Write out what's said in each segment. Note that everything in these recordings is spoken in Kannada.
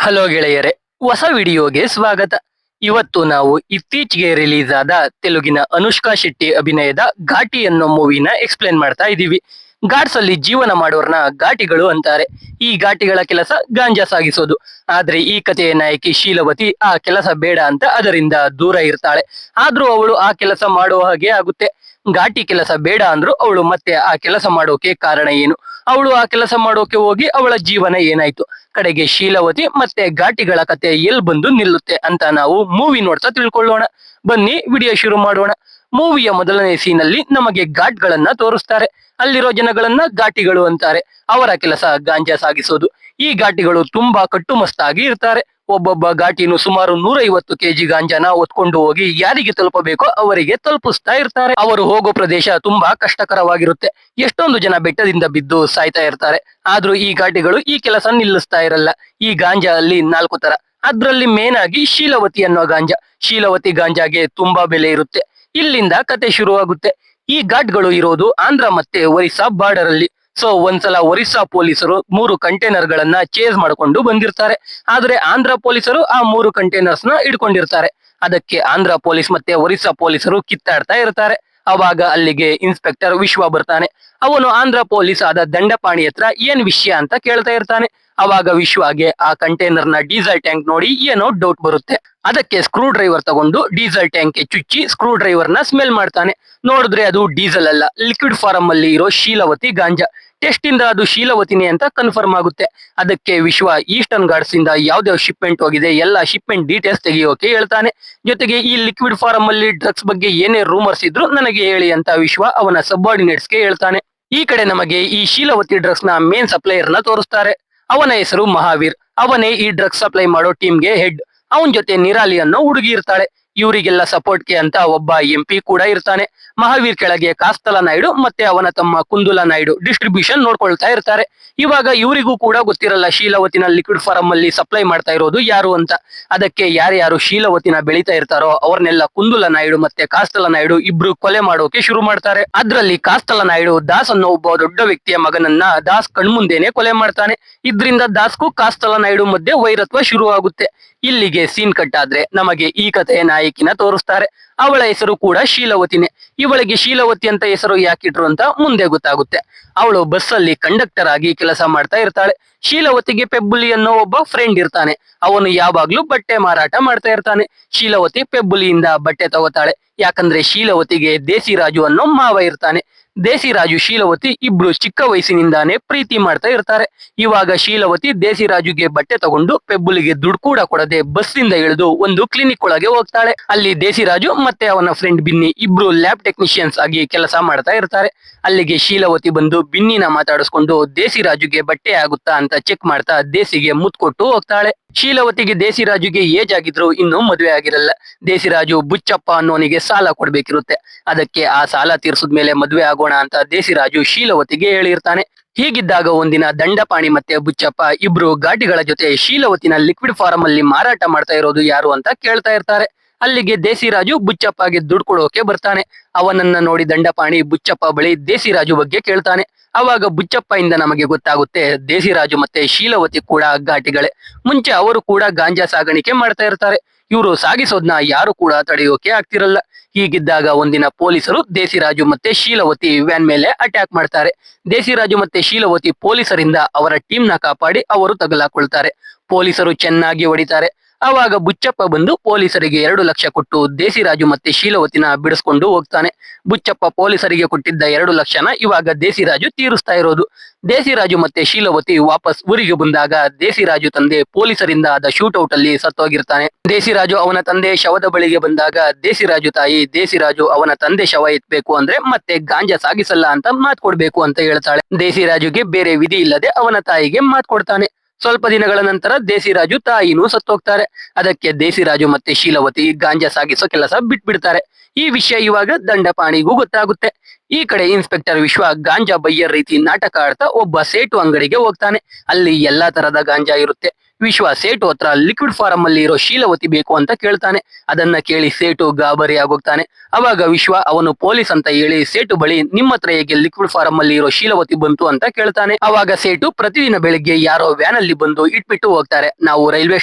ಹಲೋ ಗೆಳೆಯರೆ, ಹೊಸ ವಿಡಿಯೋಗೆ ಸ್ವಾಗತ. ಇವತ್ತು ನಾವು ಇತ್ತೀಚೆಗೆ ರಿಲೀಸ್ ಆದ ತೆಲುಗಿನ ಅನುಷ್ಕಾ ಶೆಟ್ಟಿ ಅಭಿನಯದ ಘಾಟಿ ಅನ್ನೋ ಮೂವಿನ ಎಕ್ಸ್ಪ್ಲೇನ್ ಮಾಡ್ತಾ ಇದೀವಿ. ಘಾಟ್ಸ್ ಅಲ್ಲಿ ಜೀವನ ಮಾಡೋರ್ನ ಘಾಟಿಗಳು ಅಂತಾರೆ. ಈ ಘಾಟಿಗಳ ಕೆಲಸ ಗಾಂಜಾ ಸಾಗಿಸೋದು. ಆದ್ರೆ ಈ ಕಥೆಯ ನಾಯಕಿ ಶೀಲವತಿ ಆ ಕೆಲಸ ಬೇಡ ಅಂತ ಅದರಿಂದ ದೂರ ಇರ್ತಾಳೆ. ಆದ್ರೂ ಅವಳು ಆ ಕೆಲಸ ಮಾಡುವ ಹಾಗೆ ಆಗುತ್ತೆ. ಘಾಟಿ ಕೆಲಸ ಬೇಡ ಅಂದ್ರು ಅವಳು ಮತ್ತೆ ಆ ಕೆಲಸ ಮಾಡೋಕೆ ಕಾರಣ ಏನು? ಅವಳು ಆ ಕೆಲಸ ಮಾಡೋಕೆ ಹೋಗಿ ಅವಳ ಜೀವನ ಏನಾಯ್ತು? ಕಡೆಗೆ ಶೀಲವತಿ ಮತ್ತೆ ಘಾಟಿಗಳ ಕತೆ ಎಲ್ಲಿ ಬಂದು ನಿಲ್ಲುತ್ತೆ ಅಂತ ನಾವು ಮೂವಿ ನೋಡ್ತಾ ತಿಳ್ಕೊಳ್ಳೋಣ. ಬನ್ನಿ ವಿಡಿಯೋ ಶುರು ಮಾಡೋಣ. ಮೂವಿಯ ಮೊದಲನೇ ಸೀನ್ ಅಲ್ಲಿ ನಮಗೆ ಘಾಟ್ಗಳನ್ನ ತೋರಿಸ್ತಾರೆ. ಅಲ್ಲಿರೋ ಜನಗಳನ್ನ ಘಾಟಿಗಳು ಅಂತಾರೆ. ಅವರ ಕೆಲಸ ಗಾಂಜಾ ಸಾಗಿಸೋದು. ಈ ಘಾಟಿಗಳು ತುಂಬಾ ಕಟ್ಟುಮಸ್ತಾಗಿ ಇರ್ತಾರೆ. ಒಬ್ಬೊಬ್ಬ ಘಾಟಿನು ಸುಮಾರು 150 ಕೆಜಿ ಗಾಂಜಾನ ಹೊತ್ಕೊಂಡು ಹೋಗಿ ಯಾರಿಗೆ ತಲುಪಬೇಕೋ ಅವರಿಗೆ ತಲುಪಿಸ್ತಾ ಇರ್ತಾರೆ. ಅವರು ಹೋಗೋ ಪ್ರದೇಶ ತುಂಬಾ ಕಷ್ಟಕರವಾಗಿರುತ್ತೆ. ಎಷ್ಟೊಂದು ಜನ ಬೆಟ್ಟದಿಂದ ಬಿದ್ದು ಸಾಯ್ತಾ ಇರ್ತಾರೆ. ಆದ್ರೂ ಈ ಘಾಟಿಗಳು ಈ ಕೆಲಸ ನಿಲ್ಲಿಸ್ತಾ ಇರಲ್ಲ. ಈ ಗಾಂಜಾ ಅಲ್ಲಿ 4 ತರ. ಅದ್ರಲ್ಲಿ ಮೇನ್ ಆಗಿ ಶೀಲವತಿ ಅನ್ನೋ ಗಾಂಜಾ. ಶೀಲವತಿ ಗಾಂಜಾಗೆ ತುಂಬಾ ಬೆಲೆ ಇರುತ್ತೆ. ಇಲ್ಲಿಂದ ಕತೆ ಶುರುವಾಗುತ್ತೆ. ಈ ಘಾಟ್ಗಳು ಇರೋದು ಆಂಧ್ರ ಮತ್ತೆ ಒರಿಸ್ಸಾ ಬಾರ್ಡರ್ ಅಲ್ಲಿ. ಸೊ ಒಂದ್ಸಲ ಒರಿಸ್ಸಾ ಪೊಲೀಸರು 3 ಕಂಟೈನರ್ ಗಳನ್ನ ಚೇಸ್ ಮಾಡ್ಕೊಂಡು ಬಂದಿರ್ತಾರೆ. ಆದ್ರೆ ಆಂಧ್ರ ಪೊಲೀಸರು ಆ 3 ಕಂಟೈನರ್ಸ್ ನ ಇಟ್ಕೊಂಡಿರ್ತಾರೆ. ಅದಕ್ಕೆ ಆಂಧ್ರ ಪೊಲೀಸ್ ಮತ್ತೆ ಒರಿಸ್ಸಾ ಪೊಲೀಸರು ಕಿತ್ತಾಡ್ತಾ ಇರ್ತಾರೆ. ಅವಾಗ ಅಲ್ಲಿಗೆ ಇನ್ಸ್ಪೆಕ್ಟರ್ ವಿಶ್ವ ಬರ್ತಾನೆ. ಅವನು ಆಂಧ್ರ ಪೊಲೀಸ್ ಆದ ದಂಡಪಾಣಿ ಹತ್ರ ಏನ್ ವಿಷಯ ಅಂತ ಕೇಳ್ತಾ ಇರ್ತಾನೆ. ಅವಾಗ ವಿಶ್ವಾಗೆ ಆ ಕಂಟೈನರ್ ನ ಡೀಸೆಲ್ ಟ್ಯಾಂಕ್ ನೋಡಿ ಏನೋ ಡೌಟ್ ಬರುತ್ತೆ. ಅದಕ್ಕೆ ಸ್ಕ್ರೂ ಡ್ರೈವರ್ ತಗೊಂಡು ಡೀಸೆಲ್ ಟ್ಯಾಂಕ್ ಗೆ ಚುಚ್ಚಿ ಸ್ಕ್ರೂ ಡ್ರೈವರ್ ನ ಸ್ಮೆಲ್ ಮಾಡ್ತಾನೆ. ನೋಡಿದ್ರೆ ಅದು ಡೀಸೆಲ್ ಅಲ್ಲ, ಲಿಕ್ವಿಡ್ ಫಾರಂ ಅಲ್ಲಿ ಇರೋ ಶೀಲವತಿ ಗಾಂಜಾ. ಟೆಸ್ಟ್ ಇಂದ ಅದು ಶೀಲವತಿನಿ ಅಂತ ಕನ್ಫರ್ಮ್ ಆಗುತ್ತೆ. ಅದಕ್ಕೆ ವಿಶ್ವ ಈಸ್ಟರ್ನ್ ಗಾರ್ಡ್ಸ್ ಇಂದ ಯಾವ್ದಾವ್ ಶಿಪ್ಮೆಂಟ್ ಹೋಗಿದೆ ಎಲ್ಲಾ ಶಿಪ್ಮೆಂಟ್ ಡೀಟೇಲ್ಸ್ ತೆಗೆಯೋಕೆ ಹೇಳ್ತಾನೆ. ಜೊತೆಗೆ ಈ ಲಿಕ್ವಿಡ್ ಫಾರಂ ಅಲ್ಲಿ ಡ್ರಗ್ಸ್ ಬಗ್ಗೆ ಏನೇ ರೂಮರ್ಸ್ ಇದ್ರು ನನಗೆ ಹೇಳಿ ಅಂತ ವಿಶ್ವ ಅವನ ಸಬಾರ್ಡಿನೇಟ್ಸ್ ಗೆ ಹೇಳ್ತಾನೆ. ಈ ಕಡೆ ನಮಗೆ ಈ ಶೀಲವತಿ ಡ್ರಗ್ಸ್ ನ ಮೇನ್ ಸಪ್ಲೈಯರ್ ನ ತೋರಿಸ್ತಾರೆ. ಅವನ ಹೆಸರು ಮಹಾವೀರ್. ಅವನೇ ಈ ಡ್ರಗ್ಸ್ ಸಪ್ಲೈ ಮಾಡೋ ಟೀಮ್ಗೆ ಹೆಡ್. ಅವನ್ ಜೊತೆ ನಿರಾಲಿ ಅನ್ನೋ ಹುಡುಗಿ ಇರ್ತಾಳೆ. ಇವರಿಗೆಲ್ಲ ಸಪೋರ್ಟ್ಗೆ ಅಂತ ಒಬ್ಬ MP ಕೂಡ ಇರ್ತಾನೆ. ಮಹಾವೀರ್ ಕೆಳಗೆ ಕಾಸ್ತಲ ನಾಯ್ಡು ಮತ್ತೆ ಅವನ ತಮ್ಮ ಕುಂದುಲ ನಾಯ್ಡು ಡಿಸ್ಟ್ರಿಬ್ಯೂಷನ್ ನೋಡ್ಕೊಳ್ತಾ ಇರ್ತಾರೆ. ಇವಾಗ ಇವರಿಗೂ ಕೂಡ ಗೊತ್ತಿರಲ್ಲ ಶೀಲವತಿನ ಲಿಕ್ವಿಡ್ ಫಾರಂ ಅಲ್ಲಿ ಸಪ್ಲೈ ಮಾಡ್ತಾ ಇರೋದು ಯಾರು ಅಂತ. ಅದಕ್ಕೆ ಯಾರ್ಯಾರು ಶೀಲವತಿನ ಬೆಳೀತಾ ಇರ್ತಾರೋ ಅವ್ರನ್ನೆಲ್ಲ ಕುಂದುಲ ನಾಯ್ಡು ಮತ್ತೆ ಕಾಸ್ತಲ ನಾಯ್ಡು ಇಬ್ರು ಕೊಲೆ ಮಾಡೋಕೆ ಶುರು ಮಾಡ್ತಾರೆ. ಅದ್ರಲ್ಲಿ ಕಾಸ್ತಲ ನಾಯ್ಡು ದಾಸ್ ಅನ್ನೋ ಒಬ್ಬ ದೊಡ್ಡ ವ್ಯಕ್ತಿಯ ಮಗನನ್ನ ದಾಸ್ ಕಣ್ಮುಂದೇನೆ ಕೊಲೆ ಮಾಡ್ತಾನೆ. ಇದ್ರಿಂದ ದಾಸ್ಗೂ ಕಾಸ್ತಲ ನಾಯ್ಡು ಮಧ್ಯೆ ವೈರತ್ವ ಶುರು ಆಗುತ್ತೆ. ಇಲ್ಲಿಗೆ ಸೀನ್ ಕಟ್ ಆದ್ರೆ ನಮಗೆ ಈ ಕಥೆಯ ನಾಯಕಿನ ತೋರಿಸ್ತಾರೆ. ಅವಳ ಹೆಸರು ಕೂಡ ಶೀಲವತಿನೇ. ಇವಳಿಗೆ ಶೀಲವತಿ ಅಂತ ಹೆಸರು ಯಾಕಿಟ್ರು ಅಂತ ಮುಂದೆ ಗೊತ್ತಾಗುತ್ತೆ. ಅವಳು ಬಸ್ಸಲ್ಲಿ ಕಂಡಕ್ಟರ್ ಆಗಿ ಕೆಲಸ ಮಾಡ್ತಾ ಇರ್ತಾಳೆ. ಶೀಲವತಿಗೆ ಪೆಬ್ಬುಲಿ ಅನ್ನೋ ಒಬ್ಬ ಫ್ರೆಂಡ್ ಇರ್ತಾನೆ. ಅವನು ಯಾವಾಗ್ಲೂ ಬಟ್ಟೆ ಮಾರಾಟ ಮಾಡ್ತಾ ಇರ್ತಾನೆ. ಶೀಲವತಿ ಪೆಬ್ಬುಲಿಯಿಂದ ಬಟ್ಟೆ ತಗೋತಾಳೆ. ಯಾಕಂದ್ರೆ ಶೀಲವತಿಗೆ ದೇಸಿ ರಾಜು ಅನ್ನೋ ಮಾವ ಇರ್ತಾನೆ. ದೇಸಿ ರಾಜು ಶೀಲವತಿ ಇಬ್ರು ಚಿಕ್ಕ ವಯಸ್ಸಿನಿಂದಾನೇ ಪ್ರೀತಿ ಮಾಡ್ತಾ ಇರ್ತಾರೆ. ಇವಾಗ ಶೀಲವತಿ ದೇಸಿ ರಾಜುಗೆ ಬಟ್ಟೆ ತಗೊಂಡು ಪೆಬ್ಬುಲಿಗೆ ದುಡ್ಡು ಕೂಡ ಕೊಡದೆ ಬಸ್ಸಿಂದ ಇಳಿದು ಒಂದು ಕ್ಲಿನಿಕ್ ಒಳಗೆ ಹೋಗ್ತಾಳೆ. ಅಲ್ಲಿ ದೇಸಿ ರಾಜು ಮತ್ತೆ ಅವನ ಫ್ರೆಂಡ್ ಬಿನ್ನಿ ಇಬ್ರು ಲ್ಯಾಬ್ ಟೆಕ್ನಿಷಿಯನ್ಸ್ ಆಗಿ ಕೆಲಸ ಮಾಡ್ತಾ ಇರ್ತಾರೆ. ಅಲ್ಲಿಗೆ ಶೀಲವತಿ ಬಂದು ಬಿನ್ನಿನ ಮಾತಾಡಿಸ್ಕೊಂಡು ದೇಸಿ ರಾಜುಗೆ ಬಟ್ಟೆ ಆಗುತ್ತಾ ಅಂತ ಚೆಕ್ ಮಾಡ್ತಾ ದೇಸಿಗೆ ಮುತ್ ಕೊಟ್ಟು ಹೋಗ್ತಾಳೆ. ಶೀಲವತಿಗೆ ದೇಸಿ ರಾಜುಗೆ ಏಜ್ ಆಗಿದ್ರು ಇನ್ನೂ ಮದುವೆ ಆಗಿರಲ್ಲ. ದೇಸಿ ರಾಜು ಬುಚ್ಚಪ್ಪ ಅನ್ನೋನಿಗೆ ಸಾಲ ಕೊಡ್ಬೇಕಿರುತ್ತೆ. ಅದಕ್ಕೆ ಆ ಸಾಲ ತೀರ್ಸಿದ್ಮೇಲೆ ಮದುವೆ ಆಗೋಣ ಅಂತ ದೇಸಿ ರಾಜು ಶೀಲವತಿಗೆ ಹೇಳಿರ್ತಾನೆ. ಹೀಗಿದ್ದಾಗ ಒಂದಿನ ದಂಡಪಾಣಿ ಮತ್ತೆ ಬುಚ್ಚಪ್ಪ ಇಬ್ರು ಘಾಟಿಗಳ ಜೊತೆ ಶೀಲವತಿನ ಲಿಕ್ವಿಡ್ ಫಾರಂ ಅಲ್ಲಿ ಮಾರಾಟ ಮಾಡ್ತಾ ಇರೋದು ಯಾರು ಅಂತ ಕೇಳ್ತಾ ಇರ್ತಾರೆ. ಅಲ್ಲಿಗೆ ದೇಸಿ ರಾಜು ಬುಚ್ಚಪ್ಪಗೆ ದುಡ್ಡು ಕೊಡೋಕೆ ಬರ್ತಾನೆ. ಅವನನ್ನ ನೋಡಿ ದಂಡಪಾಣಿ ಬುಚ್ಚಪ್ಪ ಬಳಿ ದೇಸಿ ರಾಜು ಬಗ್ಗೆ ಕೇಳ್ತಾನೆ. ಅವಾಗ ಬುಚ್ಚಪ್ಪ ಇಂದ ನಮಗೆ ಗೊತ್ತಾಗುತ್ತೆ ದೇಸಿ ರಾಜು ಮತ್ತೆ ಶೀಲವತಿ ಕೂಡ ಘಾಟಿಗಳೇ. ಮುಂಚೆ ಅವರು ಕೂಡ ಗಾಂಜಾ ಸಾಗಾಣಿಕೆ ಮಾಡ್ತಾ ಇರ್ತಾರೆ. ಇವರು ಸಾಗಿಸೋದ್ನ ಯಾರು ಕೂಡ ತಡೆಯೋಕೆ ಆಗ್ತಿರಲ್ಲ. ಹೀಗಿದ್ದಾಗ ಒಂದಿನ ಪೊಲೀಸರು ದೇಸಿರಾಜು ಮತ್ತೆ ಶೀಲವತಿ ವ್ಯಾನ್ ಮೇಲೆ ಅಟ್ಯಾಕ್ ಮಾಡ್ತಾರೆ. ದೇಸಿರಾಜು ಮತ್ತೆ ಶೀಲವತಿ ಪೊಲೀಸರಿಂದ ಅವರ ಟೀಮ್ ನ ಕಾಪಾಡಿ ಅವರು ತಗಲಾಕೊಳ್ತಾರೆ. ಪೊಲೀಸರು ಚೆನ್ನಾಗಿ ಹೊಡಿತಾರೆ. ಅವಾಗ ಬುಚ್ಚಪ್ಪ ಬಂದು ಪೊಲೀಸರಿಗೆ 2 ಲಕ್ಷ ಕೊಟ್ಟು ದೇಸಿರಾಜು ಮತ್ತೆ ಶೀಲವತಿನ ಬಿಡಿಸ್ಕೊಂಡು ಹೋಗ್ತಾನೆ. ಬುಚ್ಚಪ್ಪ ಪೊಲೀಸರಿಗೆ ಕೊಟ್ಟಿದ್ದ 2 ಲಕ್ಷನ ಇವಾಗ ದೇಸಿರಾಜು ತೀರಿಸ್ತಾ ಇರೋದು. ದೇಸಿರಾಜು ಮತ್ತೆ ಶೀಲವತಿ ವಾಪಸ್ ಊರಿಗೆ ಬಂದಾಗ ದೇಸಿರಾಜು ತಂದೆ ಪೊಲೀಸರಿಂದ ಆದ ಶೂಟ್ಔಟ್ ಅಲ್ಲಿ ಸತ್ತೋಗಿರ್ತಾನೆ. ದೇಸಿರಾಜು ಅವನ ತಂದೆ ಶವದ ಬಳಿಗೆ ಬಂದಾಗ ದೇಸಿರಾಜು ತಾಯಿ ದೇಸಿರಾಜು ಅವನ ತಂದೆ ಶವ ಎತ್ಬೇಕು ಅಂದ್ರೆ ಮತ್ತೆ ಗಾಂಜಾ ಸಾಗಿಸಲ್ಲ ಅಂತ ಮಾತ್ ಕೊಡ್ಬೇಕು ಅಂತ ಹೇಳ್ತಾಳೆ. ದೇಸಿರಾಜುಗೆ ಬೇರೆ ವಿಧಿ ಇಲ್ಲದೆ ಅವನ ತಾಯಿಗೆ ಮಾತ್ ಕೊಡ್ತಾನೆ. ಸ್ವಲ್ಪ ದಿನಗಳ ನಂತರ ದೇಸಿರಾಜು ತಾಯಿನೂ ಸತ್ತೋಗ್ತಾರೆ. ಅದಕ್ಕೆ ದೇಸಿರಾಜು ಮತ್ತೆ ಶೀಲವತಿ ಗಾಂಜಾ ಸಾಗಿಸೋ ಕೆಲಸ ಬಿಟ್ಬಿಡ್ತಾರೆ. ಈ ವಿಷಯ ಇವಾಗ ದಂಡಪಾಣಿಗೂ ಗೊತ್ತಾಗುತ್ತೆ. ಈ ಕಡೆ ಇನ್ಸ್ಪೆಕ್ಟರ್ ವಿಶ್ವ ಗಾಂಜಾ ಬಯ್ಯರ್ ರೀತಿ ನಾಟಕ ಆಡ್ತಾ ಒಬ್ಬ ಸೇಟು ಅಂಗಡಿಗೆ ಹೋಗ್ತಾನೆ. ಅಲ್ಲಿ ಎಲ್ಲಾ ತರದ ಗಾಂಜಾ ಇರುತ್ತೆ. ವಿಶ್ವ ಸೇಟು ಹತ್ರ ಲಿಕ್ವಿಡ್ ಫಾರಂ ಅಲ್ಲಿ ಇರೋ ಶೀಲವತಿ ಬೇಕು ಅಂತ ಕೇಳ್ತಾನೆ. ಅದನ್ನ ಕೇಳಿ ಸೇಟು ಗಾಬರಿ ಆಗೋಗ್ತಾನೆ. ಅವಾಗ ವಿಶ್ವ ಅವನು ಪೊಲೀಸ್ ಅಂತ ಹೇಳಿ ಸೇಟು ಬಳಿ ನಿಮ್ಮ ಹತ್ರ ಹೇಗೆ ಲಿಕ್ವಿಡ್ ಫಾರಂ ಅಲ್ಲಿ ಇರೋ ಶೀಲವತಿ ಬಂತು ಅಂತ ಕೇಳ್ತಾನೆ. ಅವಾಗ ಸೇಟು ಪ್ರತಿದಿನ ಬೆಳಿಗ್ಗೆ ಯಾರೋ ವ್ಯಾನ್ ಅಲ್ಲಿ ಬಂದು ಇಟ್ಬಿಟ್ಟು ಹೋಗ್ತಾರೆ. ನಾವು ರೈಲ್ವೆ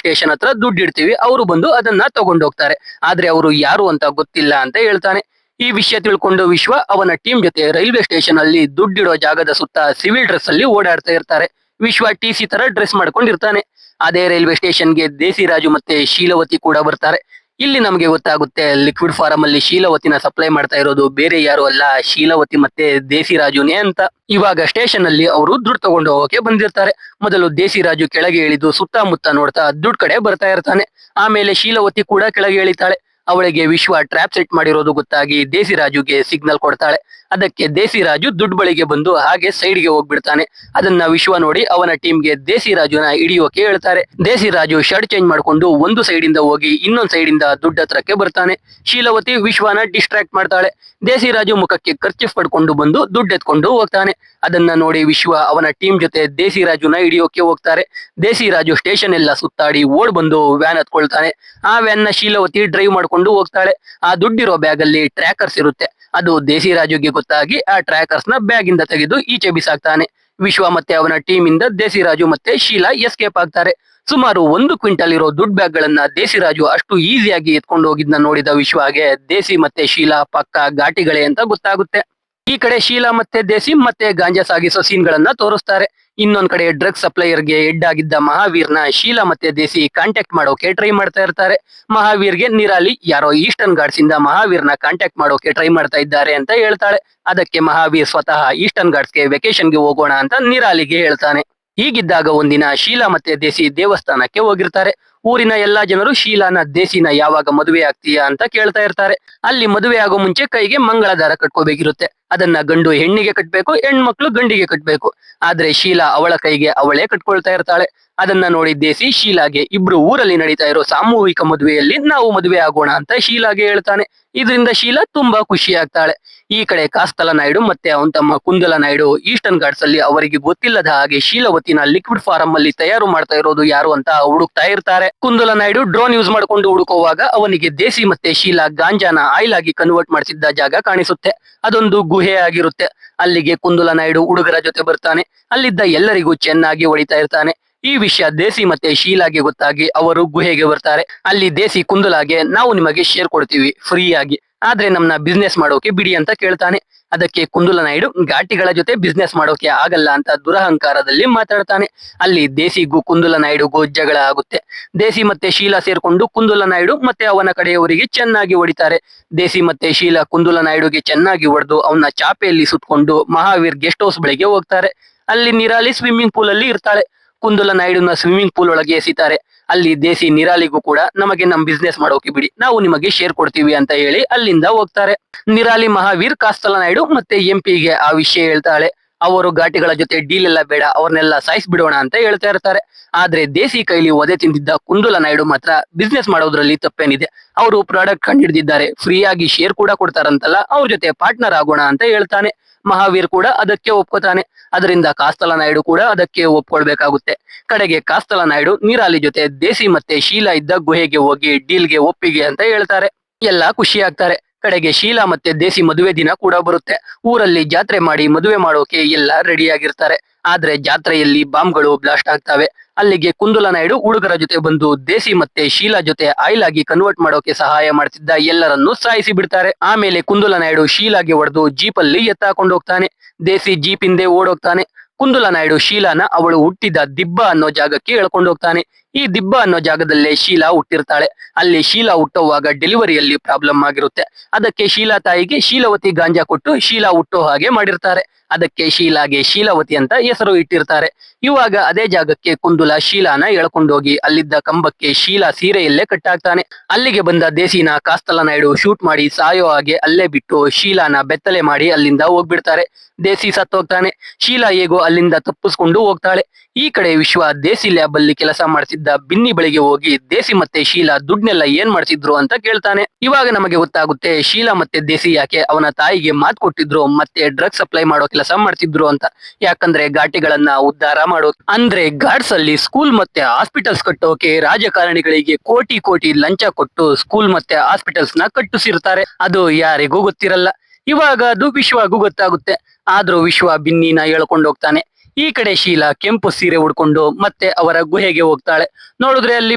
ಸ್ಟೇಷನ್ ಹತ್ರ ದುಡ್ಡು ಇಡ್ತೀವಿ, ಅವರು ಬಂದು ಅದನ್ನ ತಗೊಂಡೋಗ್ತಾರೆ. ಆದ್ರೆ ಅವರು ಯಾರು ಅಂತ ಗೊತ್ತಿಲ್ಲ ಅಂತ ಹೇಳ್ತಾನೆ. ಈ ವಿಷಯ ತಿಳ್ಕೊಂಡು ವಿಶ್ವ ಅವನ ಟೀಮ್ ಜೊತೆ ರೈಲ್ವೆ ಸ್ಟೇಷನ್ ಅಲ್ಲಿ ದುಡ್ಡಿಡೋ ಜಾಗದ ಸುತ್ತ ಸಿವಿಲ್ ಡ್ರೆಸ್ ಅಲ್ಲಿ ಓಡಾಡ್ತಾ ಇರ್ತಾರೆ. ವಿಶ್ವ ಟಿಸಿ ತರ ಡ್ರೆಸ್ ಮಾಡ್ಕೊಂಡಿರ್ತಾನೆ. ಅದೇ ರೈಲ್ವೆ ಸ್ಟೇಷನ್ಗೆ ದೇಸಿ ರಾಜು ಮತ್ತೆ ಶೀಲವತಿ ಕೂಡ ಬರ್ತಾರೆ. ಇಲ್ಲಿ ನಮಗೆ ಗೊತ್ತಾಗುತ್ತೆ ಲಿಕ್ವಿಡ್ ಫಾರಂ ಅಲ್ಲಿ ಶೀಲವತಿನ ಸಪ್ಲೈ ಮಾಡ್ತಾ ಇರೋದು ಬೇರೆ ಯಾರು ಅಲ್ಲ, ಶೀಲವತಿ ಮತ್ತೆ ದೇಸಿ ರಾಜುನೇ ಅಂತ. ಇವಾಗ ಸ್ಟೇಷನ್ ಅಲ್ಲಿ ಅವರು ದುಡ್ಡು ತಗೊಂಡು ಹೋಗಕ್ಕೆ ಬಂದಿರ್ತಾರೆ. ಮೊದಲು ದೇಸಿ ರಾಜು ಕೆಳಗೆ ಇಳಿದು ಸುತ್ತಮುತ್ತ ನೋಡ್ತಾ ದುಡ್ಡು ಕಡೆ ಬರ್ತಾ ಇರ್ತಾನೆ. ಆಮೇಲೆ ಶೀಲವತಿ ಕೂಡ ಕೆಳಗೆ ಇಳಿತಾಳೆ. ಅವಳಿಗೆ ವಿಶ್ವ ಟ್ರ್ಯಾಪ್ ಸೆಟ್ ಮಾಡಿರೋದು ಗೊತ್ತಾಗಿ ದೇಸಿ ರಾಜುಗೆ ಸಿಗ್ನಲ್ ಕೊಡ್ತಾಳೆ. ಅದಕ್ಕೆ ದೇಸಿ ರಾಜು ದುಡ್ಡು ಬಳಿಗೆ ಬಂದು ಹಾಗೆ ಸೈಡ್ಗೆ ಹೋಗ್ಬಿಡ್ತಾನೆ. ಅದನ್ನ ವಿಶ್ವ ನೋಡಿ ಅವನ ಟೀಮ್ಗೆ ದೇಸಿ ರಾಜುನ ಹಿಡಿಯೋಕೆ ಹೇಳ್ತಾರೆ. ದೇಸಿ ರಾಜು ಶರ್ಟ್ ಚೇಂಜ್ ಮಾಡ್ಕೊಂಡು ಒಂದು ಸೈಡ್ ಇಂದ ಹೋಗಿ ಇನ್ನೊಂದ್ ಸೈಡ್ ಇಂದ ದುಡ್ಡು ಹತ್ರಕ್ಕೆ ಬರ್ತಾನೆ. ಶೀಲವತಿ ವಿಶ್ವನ ಡಿಸ್ಟ್ರಾಕ್ಟ್ ಮಾಡ್ತಾಳೆ. ದೇಸಿ ರಾಜು ಮುಖಕ್ಕೆ ಖರ್ಚಿಫ್ ಪಡ್ಕೊಂಡು ಬಂದು ದುಡ್ಡು ಎತ್ಕೊಂಡು ಹೋಗ್ತಾನೆ. ಅದನ್ನ ನೋಡಿ ವಿಶ್ವ ಅವನ ಟೀಮ್ ಜೊತೆ ದೇಸಿ ರಾಜುನ ಹಿಡಿಯೋಕೆ ಹೋಗ್ತಾರೆ. ದೇಸಿ ರಾಜು ಸ್ಟೇಷನ್ ಎಲ್ಲ ಸುತ್ತಾಡಿ ಓಡ್ ಬಂದು ವ್ಯಾನ್ ಹತ್ಕೊಳ್ತಾನೆ. ಆ ವ್ಯಾನ್ ನ ಶೀಲವತಿ ಡ್ರೈವ್ ಮಾಡ್ಕೊಂಡು ಹೋಗ್ತಾಳೆ. ಆ ದುಡ್ಡಿರೋ ಬ್ಯಾಗ್ ಅಲ್ಲಿ ಟ್ರ್ಯಾಕರ್ಸ್ ಇರುತ್ತೆ. ಅದು ದೇಸಿ ರಾಜುಗೆ ಗೊತ್ತಾಗಿ ಆ ಟ್ರ್ಯಾಕರ್ಸ್ ನ ಬ್ಯಾಗ್ ಇಂದ ತೆಗೆದು ಈಚೆ ಬಿಸಾಕ್ತಾನೆ. ವಿಶ್ವ ಮತ್ತೆ ಅವನ ಟೀಮ್ ಇಂದ ದೇಸಿ ರಾಜು ಮತ್ತೆ ಶೀಲಾ ಎಸ್ಕೇಪ್ ಆಗ್ತಾರೆ. ಸುಮಾರು 1 ಕ್ವಿಂಟಲ್ ಇರೋ ದುಡ್ಡು ಬ್ಯಾಗ್ ಗಳನ್ನ ದೇಸಿ ರಾಜು ಅಷ್ಟು ಈಸಿಯಾಗಿ ಎತ್ಕೊಂಡು ಹೋಗಿದ್ನ ನೋಡಿದ ವಿಶ್ವಗೆ ದೇಸಿ ಮತ್ತೆ ಶೀಲಾ ಪಕ್ಕ ಘಾಟಿಗಳೇ ಅಂತ ಗೊತ್ತಾಗುತ್ತೆ. ಈ ಕಡೆ ಶೀಲಾ ಮತ್ತೆ ದೇಸಿ ಮತ್ತೆ ಗಾಂಜಾ ಸಾಗಿಸೋ ಸೀನ್ ಗಳನ್ನ ತೋರಿಸ್ತಾರೆ. ಇನ್ನೊಂದ್ ಕಡೆ ಡ್ರಗ್ ಸಪ್ಲೈಯರ್ಗೆ ಹೆಡ್ ಆಗಿದ್ದ ಮಹಾವೀರ್ನ ಶೀಲಾ ಮತ್ತೆ ದೇಸಿ ಕಾಂಟ್ಯಾಕ್ಟ್ ಮಾಡೋಕೆ ಟ್ರೈ ಮಾಡ್ತಾ ಇರ್ತಾರೆ. ಮಹಾವೀರ್ಗೆ ನಿರಾಲಿ ಯಾರೋ ಈಸ್ಟರ್ನ್ ಗಾರ್ಡ್ಸ್ ಇಂದ ಮಹಾವೀರ್ನ ಕಾಂಟ್ಯಾಕ್ಟ್ ಮಾಡೋಕೆ ಟ್ರೈ ಮಾಡ್ತಾ ಇದ್ದಾರೆ ಅಂತ ಹೇಳ್ತಾಳೆ. ಅದಕ್ಕೆ ಮಹಾವೀರ್ ಸ್ವತಃ ಈಸ್ಟರ್ನ್ ಗಾರ್ಡ್ಸ್ಗೆ ವೆಕೇಶನ್ಗೆ ಹೋಗೋಣ ಅಂತ ನಿರಾಲಿಗೆ ಹೇಳ್ತಾನೆ. ಹೀಗಿದ್ದಾಗ ಒಂದಿನ ಶೀಲಾ ಮತ್ತೆ ದೇಸಿ ದೇವಸ್ಥಾನಕ್ಕೆ ಹೋಗಿರ್ತಾರೆ. ಊರಿನ ಎಲ್ಲಾ ಜನರು ಶೀಲಾನ ದೇಸಿನ ಯಾವಾಗ ಮದುವೆ ಆಗ್ತೀಯಾ ಅಂತ ಕೇಳ್ತಾ ಇರ್ತಾರೆ. ಅಲ್ಲಿ ಮದುವೆ ಆಗೋ ಮುಂಚೆ ಕೈಗೆ ಮಂಗಳ ದಾರ ಕಟ್ಕೋಬೇಕಿರುತ್ತೆ. ಅದನ್ನ ಗಂಡು ಹೆಣ್ಣಿಗೆ ಕಟ್ಬೇಕು, ಹೆಣ್ಮಕ್ಳು ಗಂಡಿಗೆ ಕಟ್ಬೇಕು. ಆದ್ರೆ ಶೀಲಾ ಅವಳ ಕೈಗೆ ಅವಳೇ ಕಟ್ಕೊಳ್ತಾ ಇರ್ತಾಳೆ. ಅದನ್ನ ನೋಡಿ ದೇಸಿ ಶೀಲಾಗೆ ಇಬ್ರು ಊರಲ್ಲಿ ನಡೀತಾ ಇರೋ ಸಾಮೂಹಿಕ ಮದುವೆಯಲ್ಲಿ ನಾವು ಮದುವೆ ಆಗೋಣ ಅಂತ ಶೀಲಾಗೆ ಹೇಳ್ತಾನೆ. ಇದರಿಂದ ಶೀಲಾ ತುಂಬಾ ಖುಷಿ ಆಗ್ತಾಳೆ. ಈ ಕಡೆ ಕಾಸ್ತಲ ನಾಯ್ಡು ಮತ್ತೆ ಅವನ ತಮ್ಮ ಕುಂದಲ ನಾಯ್ಡು ಈಸ್ಟರ್ನ್ ಗಾರ್ಡ್ಸ್ ಅಲ್ಲಿ ಅವರಿಗೆ ಗೊತ್ತಿಲ್ಲದ ಹಾಗೆ ಶೀಲವತಿನ ಲಿಕ್ವಿಡ್ ಫಾರಂ ಅಲ್ಲಿ ತಯಾರು ಮಾಡ್ತಾ ಇರೋದು ಯಾರು ಅಂತ ಹುಡುಕ್ತಾ ಇರ್ತಾರೆ. ಕುಂದಲ ನಾಯ್ಡು ಡ್ರೋನ್ ಯೂಸ್ ಮಾಡ್ಕೊಂಡು ಹುಡುಕುವಾಗ ಅವನಿಗೆ ದೇಸಿ ಮತ್ತೆ ಶೀಲಾ ಗಾಂಜಾನ ಆಯಿಲ್ ಆಗಿ ಕನ್ವರ್ಟ್ ಮಾಡಿಸಿದ್ದ ಜಾಗ ಕಾಣಿಸುತ್ತೆ. ಅದೊಂದು ಗುಹೆ ಆಗಿರುತ್ತೆ. ಅಲ್ಲಿಗೆ ಕುಂದಲ ನಾಯ್ಡು ಹುಡುಗರ ಜೊತೆ ಬರ್ತಾನೆ. ಅಲ್ಲಿದ್ದ ಎಲ್ಲರಿಗೂ ಚೆನ್ನಾಗಿ ಹೊಡಿತಾ ಇರ್ತಾನೆ. ಈ ವಿಷಯ ದೇಸಿ ಮತ್ತೆ ಶೀಲಾಗೆ ಗೊತ್ತಾಗಿ ಅವರು ಗುಹೆಗೆ ಬರ್ತಾರೆ. ಅಲ್ಲಿ ದೇಸಿ ಕುಂದಲಾಗೆ ನಾವು ನಿಮಗೆ ಶೇರ್ ಕೊಡ್ತೀವಿ ಫ್ರೀ ಆಗಿ, ಆದ್ರೆ ನಮ್ನ ಬಿಸ್ನೆಸ್ ಮಾಡೋಕೆ ಬಿಡಿ ಅಂತ ಕೇಳ್ತಾನೆ. ಅದಕ್ಕೆ ಕುಂದಲ ನಾಯ್ಡು ಘಾಟಿಗಳ ಜೊತೆ ಬಿಸ್ನೆಸ್ ಮಾಡೋಕೆ ಆಗಲ್ಲ ಅಂತ ದುರಹಂಕಾರದಲ್ಲಿ ಮಾತಾಡ್ತಾನೆ. ಅಲ್ಲಿ ದೇಸಿಗೂ ಕುಂದಲ ನಾಯ್ಡುಗೂ ಜಗಳ ಆಗುತ್ತೆ. ದೇಸಿ ಮತ್ತೆ ಶೀಲಾ ಸೇರ್ಕೊಂಡು ಕುಂದಲ ನಾಯ್ಡು ಮತ್ತೆ ಅವನ ಕಡೆಯವರಿಗೆ ಚೆನ್ನಾಗಿ ಹೊಡಿತಾರೆ. ದೇಸಿ ಮತ್ತೆ ಶೀಲಾ ಕುಂದಲ ನಾಯ್ಡುಗೆ ಚೆನ್ನಾಗಿ ಹೊಡೆದು ಅವನ ಚಾಪೆಯಲ್ಲಿ ಸುತ್ಕೊಂಡು ಮಹಾವೀರ್ ಗೆಸ್ಟ್ ಹೌಸ್ ಬಳಿಗೆ ಹೋಗ್ತಾರೆ. ಅಲ್ಲಿ ನಿರಾಲಿ ಸ್ವಿಮ್ಮಿಂಗ್ ಪೂಲ್ ಅಲ್ಲಿ ಇರ್ತಾಳೆ. ಕುಂದಲ ನಾಯ್ಡುನ ಸ್ವಿಮ್ಮಿಂಗ್ ಪೂಲ್ ಒಳಗೆ ಎಸಿತಾರೆ. ಅಲ್ಲಿ ದೇಸಿ ನಿರಾಲಿಗೂ ಕೂಡ ನಮಗೆ ನಮ್ ಬಿಸ್ನೆಸ್ ಮಾಡೋಕೆ ಬಿಡಿ, ನಾವು ನಿಮಗೆ ಶೇರ್ ಕೊಡ್ತೀವಿ ಅಂತ ಹೇಳಿ ಅಲ್ಲಿಂದ ಹೋಗ್ತಾರೆ. ನಿರಾಲಿ ಮಹಾವೀರ್ ಕಾಸ್ತಲ ನಾಯ್ಡು ಮತ್ತೆ ಎಂಪಿಗೆ ಆ ವಿಷಯ ಹೇಳ್ತಾಳೆ. ಅವರು ಘಾಟಿಗಳ ಜೊತೆ ಡೀಲ್ ಎಲ್ಲ ಬೇಡ, ಅವ್ರನ್ನೆಲ್ಲ ಸಾಯಿಸ್ಬಿಡೋಣ ಅಂತ ಹೇಳ್ತಾ ಇರ್ತಾರೆ. ಆದ್ರೆ ದೇಸಿ ಕೈಲಿ ಒದೆ ತಿಂದಿದ್ದ ಕುಂದಲ ನಾಯ್ಡು ಮಾತ್ರ ಬಿಸ್ನೆಸ್ ಮಾಡೋದ್ರಲ್ಲಿ ತಪ್ಪೇನಿದೆ, ಅವರು ಪ್ರಾಡಕ್ಟ್ ಕಂಡಿಡ್ದಿದ್ದಾರೆ, ಫ್ರೀ ಆಗಿ ಶೇರ್ ಕೂಡ ಕೊಡ್ತಾರಂತಲ್ಲ, ಅವ್ರ ಜೊತೆ ಪಾರ್ಟ್ನರ್ ಆಗೋಣ ಅಂತ ಹೇಳ್ತಾನೆ. ಮಹಾವೀರ್ ಕೂಡ ಅದಕ್ಕೆ ಒಪ್ಕೋತಾನೆ. ಅದರಿಂದ ಕಾಸ್ತಲ ನಾಯ್ಡು ಕೂಡ ಅದಕ್ಕೆ ಒಪ್ಕೊಳ್ಬೇಕಾಗುತ್ತೆ. ಕಡೆಗೆ ಕಾಸ್ತಲ ನಾಯ್ಡು ನಿರಾಲಿ ಜೊತೆ ದೇಸಿ ಮತ್ತೆ ಶೀಲಾ ಇದ್ದ ಗುಹೆಗೆ ಹೋಗಿ ಡೀಲ್ಗೆ ಒಪ್ಪಿಗೆ ಅಂತ ಹೇಳ್ತಾರೆ. ಎಲ್ಲ ಖುಷಿ ಆಗ್ತಾರೆ. ಕಡೆಗೆ ಶೀಲಾ ಮತ್ತೆ ದೇಸಿ ಮದುವೆ ದಿನ ಕೂಡ ಬರುತ್ತೆ. ಊರಲ್ಲಿ ಜಾತ್ರೆ ಮಾಡಿ ಮದುವೆ ಮಾಡೋಕೆ ಎಲ್ಲ ರೆಡಿ ಆಗಿರ್ತಾರೆ. ಆದ್ರೆ ಜಾತ್ರೆಯಲ್ಲಿ ಬಾಂಬ್ಗಳು ಬ್ಲಾಸ್ಟ್ ಆಗ್ತವೆ. ಅಲ್ಲಿಗೆ ಕುಂದಲ ನಾಯ್ಡು ಹುಡುಗರ ಜೊತೆ ಬಂದು ದೇಸಿ ಮತ್ತೆ ಶೀಲಾ ಜೊತೆ ಆಯಿಲ್ ಆಗಿ ಕನ್ವರ್ಟ್ ಮಾಡೋಕೆ ಸಹಾಯ ಮಾಡ್ತಿದ್ದ ಎಲ್ಲರನ್ನು ಸಾಯಿಸಿ ಬಿಡ್ತಾರೆ. ಆಮೇಲೆ ಕುಂದಲ ನಾಯ್ಡು ಶೀಲಾಗೆ ಹೊಡೆದು ಜೀಪ್ ಅಲ್ಲಿ ಎತ್ತಾಕೊಂಡು ಹೋಗ್ತಾನೆ. ದೇಸಿ ಜೀಪ್ ಹಿಂದೆ ಓಡೋಗ್ತಾನೆ. ಕುಂದಲ ನಾಯ್ಡು ಶೀಲಾನ ಅವಳು ಹುಟ್ಟಿದ ದಿಬ್ಬ ಅನ್ನೋ ಜಾಗಕ್ಕೆ ಎಳ್ಕೊಂಡು ಹೋಗ್ತಾನೆ. ಈ ದಿಬ್ಬ ಅನ್ನೋ ಜಾಗದಲ್ಲೇ ಶೀಲಾ ಹುಟ್ಟಿರ್ತಾಳೆ. ಅಲ್ಲಿ ಶೀಲಾ ಹುಟ್ಟುವಾಗ ಡೆಲಿವರಿಯಲ್ಲಿ ಪ್ರಾಬ್ಲಮ್ ಆಗಿರುತ್ತೆ. ಅದಕ್ಕೆ ಶೀಲಾ ತಾಯಿಗೆ ಶೀಲವತಿ ಗಾಂಜಾ ಕೊಟ್ಟು ಶೀಲಾ ಹುಟ್ಟೋ ಹಾಗೆ ಮಾಡಿರ್ತಾರೆ. ಅದಕ್ಕೆ ಶೀಲಾಗೆ ಶೀಲವತಿ ಅಂತ ಹೆಸರು ಇಟ್ಟಿರ್ತಾರೆ. ಇವಾಗ ಅದೇ ಜಾಗಕ್ಕೆ ಕುಂದಲ ಶೀಲಾನ ಎಳ್ಕೊಂಡೋಗಿ ಅಲ್ಲಿದ್ದ ಕಂಬಕ್ಕೆ ಶೀಲಾ ಸೀರೆಯಲ್ಲೇ ಕಟ್ಟಾಕ್ತಾನೆ. ಅಲ್ಲಿಗೆ ಬಂದ ದೇಸಿನ ಕಾಸ್ತಲ ನಾಯ್ಡು ಶೂಟ್ ಮಾಡಿ ಸಾಯೋ ಹಾಗೆ ಅಲ್ಲೇ ಬಿಟ್ಟು ಶೀಲಾನ ಬೆತ್ತಲೆ ಮಾಡಿ ಅಲ್ಲಿಂದ ಹೋಗ್ಬಿಡ್ತಾರೆ. ದೇಸಿ ಸತ್ತೋಗ್ತಾನೆ. ಶೀಲಾ ಹೇಗೋ ಅಲ್ಲಿಂದ ತಪ್ಪಿಸ್ಕೊಂಡು ಹೋಗ್ತಾಳೆ. ಈ ಕಡೆ ವಿಶ್ವ ದೇಸಿ ಲ್ಯಾಬ್ ಅಲ್ಲಿ ಕೆಲಸ ಮಾಡ್ತಿದ್ದ ಇದ್ದ ಬಿನ್ನಿ ಬಳಿಗೆ ಹೋಗಿ ದೇಸಿ ಮತ್ತೆ ಶೀಲಾ ದುಡ್ನೆಲ್ಲ ಏನ್ ಮಾಡ್ತಿದ್ರು ಅಂತ ಕೇಳ್ತಾನೆ. ಇವಾಗ ನಮಗೆ ಗೊತ್ತಾಗುತ್ತೆ ಶೀಲಾ ಮತ್ತೆ ದೇಸಿ ಯಾಕೆ ಅವನ ತಾಯಿಗೆ ಮಾತು ಕೊಟ್ಟಿದ್ರು ಮತ್ತೆ ಡ್ರಗ್ಸ್ ಸಪ್ಲೈ ಮಾಡೋ ಕೆಲಸ ಮಾಡ್ತಿದ್ರು ಅಂತ. ಯಾಕಂದ್ರೆ ಘಾಟಿಗಳನ್ನ ಉದ್ಧಾರ ಮಾಡೋ ಅಂದ್ರೆ ಘಾಟ್ಸ್ ಅಲ್ಲಿ ಸ್ಕೂಲ್ ಮತ್ತೆ ಹಾಸ್ಪಿಟಲ್ಸ್ ಕಟ್ಟೋಕೆ ರಾಜಕಾರಣಿಗಳಿಗೆ ಕೋಟಿ ಕೋಟಿ ಲಂಚ ಕೊಟ್ಟು ಸ್ಕೂಲ್ ಮತ್ತೆ ಹಾಸ್ಪಿಟಲ್ಸ್ ನ ಕಟ್ಟಿಸಿರ್ತಾರೆ. ಅದು ಯಾರಿಗೂ ಗೊತ್ತಿರಲ್ಲ. ಇವಾಗ ಅದು ವಿಶ್ವಾಗೂ ಗೊತ್ತಾಗುತ್ತೆ. ಆದ್ರೂ ವಿಶ್ವ ಬಿನ್ನಿನ ಹೇಳ್ಕೊಂಡು ಹೋಗ್ತಾನೆ. ಈ ಕಡೆ ಶೀಲಾ ಕೆಂಪು ಸೀರೆ ಉಡ್ಕೊಂಡು ಮತ್ತೆ ಅವರ ಗುಹೆಗೆ ಹೋಗ್ತಾಳೆ. ನೋಡಿದ್ರೆ ಅಲ್ಲಿ